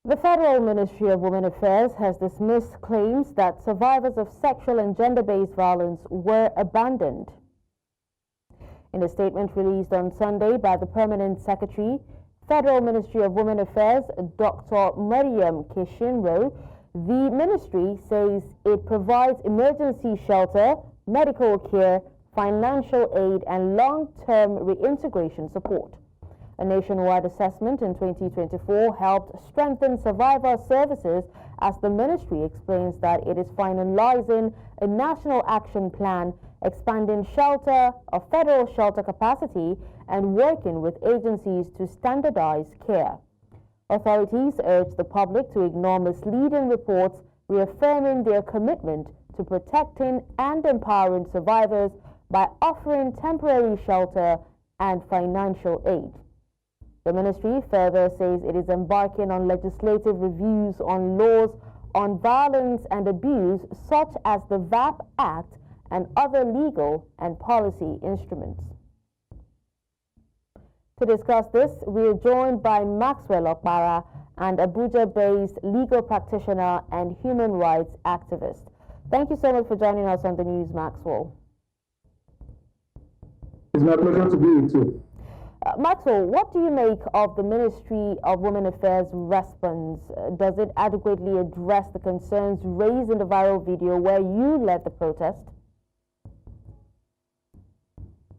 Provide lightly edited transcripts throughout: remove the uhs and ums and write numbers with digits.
The Federal Ministry of Women Affairs has dismissed claims that survivors of sexual and gender-based violence were abandoned. In a statement released on Sunday by the Permanent Secretary, Federal Ministry of Women Affairs, Dr. Maryam Keshinro, the ministry says it provides emergency shelter, medical care, financial aid, and long-term reintegration support. A nationwide assessment in 2024 helped strengthen survivor services as the ministry explains that it is finalizing a national action plan, expanding shelter, a federal shelter capacity, and working with agencies to standardize care. Authorities urge the public to ignore misleading reports, reaffirming their commitment to protecting and empowering survivors by offering temporary shelter and financial aid. The ministry further says it is embarking on legislative reviews on laws on violence and abuse, such as the VAPP Act and other legal and policy instruments. To discuss this, we are joined by Maxwell Opara, an Abuja-based legal practitioner and human rights activist. Thank you so much for joining us on the news, Maxwell. It's my pleasure to be with you. Maxwell, what do you make of the Ministry of Women Affairs response? Does it adequately address the concerns raised in the viral video where you led the protest?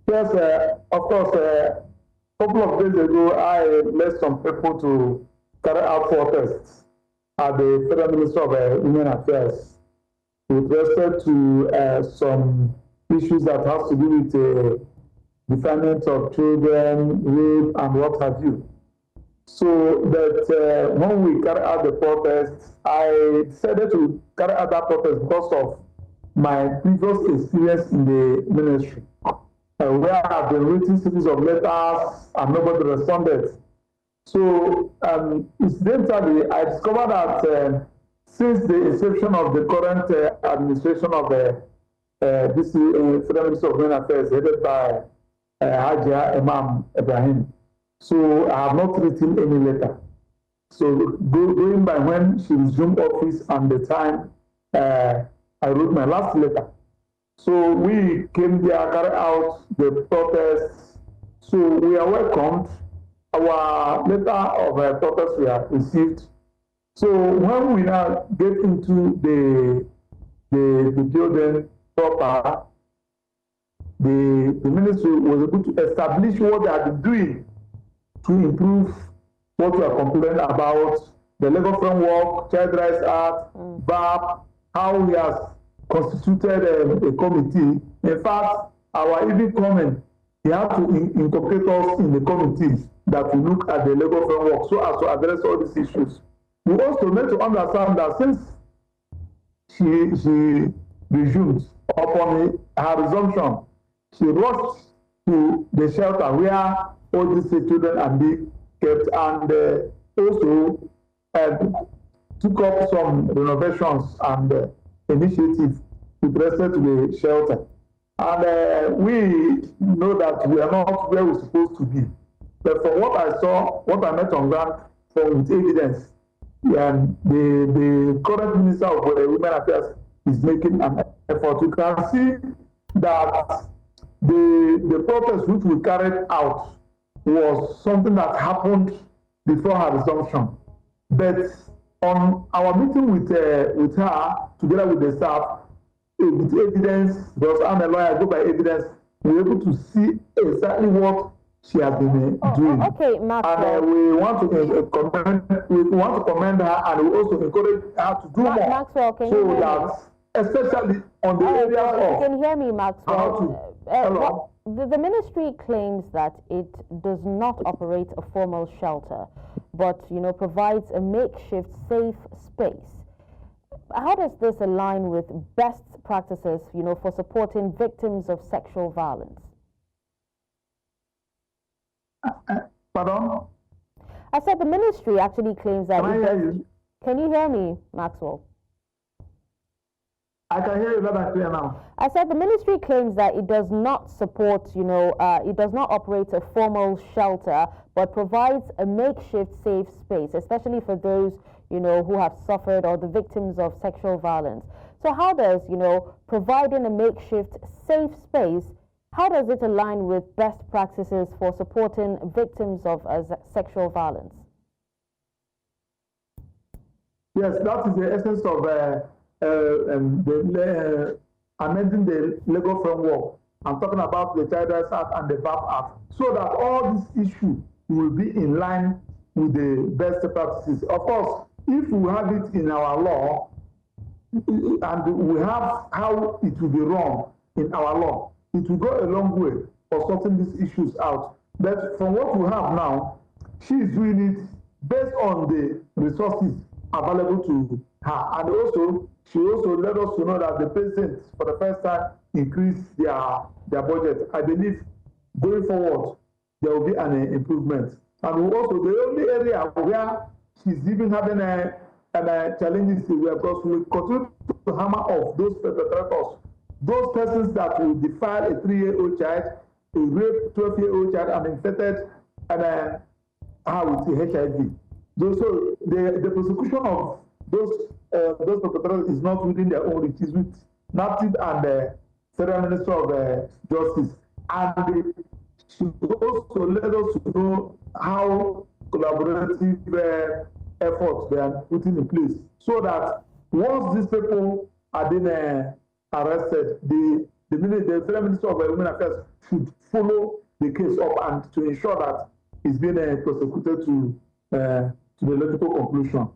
Yes, of course. A couple of days ago, I led some people to carry out protests at the Federal Ministry of Women Affairs with respect to some issues that has to do with defilement of children, rape, and what have you. So that when we carry out the protest, I decided to carry out that protest because of my previous experience in the ministry, where I've been writing series of letters and nobody responded. So incidentally, I discovered that since the inception of the current administration of this Federal Ministry of Women Affairs, headed by Hajia Imam Ibrahim. So I have not written any letter. So going by when she resumed office and the time I wrote my last letter. So we came there, carried out the protests. So we are welcomed. Our letter of protest we have received. So when we now get into the building proper, the ministry was able to establish what they have been doing to improve what we are complaining about, the legal framework, Child Rights Act, VAPP, how we have constituted a committee. In fact, our even comment, they have to incorporate us in the committees that will look at the legal framework so as to address all these issues. We also need to understand that since she resumed upon her resumption, she rushed to the shelter where all these children are being kept, and also took up some renovations and initiatives with respect to the shelter. And we know that we are not where we're supposed to be. But from what I saw, what I met on ground with evidence, the current Minister of Women Affairs is making an effort. You can see that the protest which we carried out was something that happened before her resumption. But on our meeting with her, together with the staff, with evidence, because I'm a lawyer, I go by evidence, we're able to see exactly what she has been doing. Okay, Maxwell. And we want to commend her, and we also encourage her to do more. Maxwell, can you hear me? Especially on the area of... You can hear me, Maxwell. The ministry claims that it does not operate a formal shelter, but, provides a makeshift safe space. How does this align with best practices, for supporting victims of sexual violence? Pardon? I said the ministry actually claims that... Can I hear you? Can you hear me, Maxwell? I can hear you loud and clear now. I said the ministry claims that it does not support, it does not operate a formal shelter, but provides a makeshift safe space, especially for those, who have suffered or the victims of sexual violence. So how does, providing a makeshift safe space, how does it align with best practices for supporting victims of sexual violence? Yes, that is the essence of amending the legal framework. I'm talking about the Child Rights Act and the VAPP Act, so that all these issues will be in line with the best practices. Of course, if we have it in our law, and we have how it will be run in our law, it will go a long way for sorting these issues out. But from what we have now, she is doing it based on the resources available to her. And also, she also let us to know that the president, for the first time, increased their budget. I believe going forward, there will be an improvement. And also, the only area where she's even having challenges is because we continue to hammer off those perpetrators, those persons that will defile a 3-year-old child, a rape 12-year-old child, and infected with HIV. So the prosecution of those perpetrators is not within their own reach, it's with NAPTIP and the Federal Minister of Justice. And they should also let us know how collaborative efforts they are putting in place, so that once these people are being arrested, the Federal Minister of Women Affairs should follow the case up and to ensure that it's being prosecuted to the logical conclusion.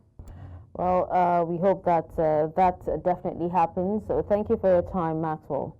Well, we hope that that definitely happens. So thank you for your time, Maxwell.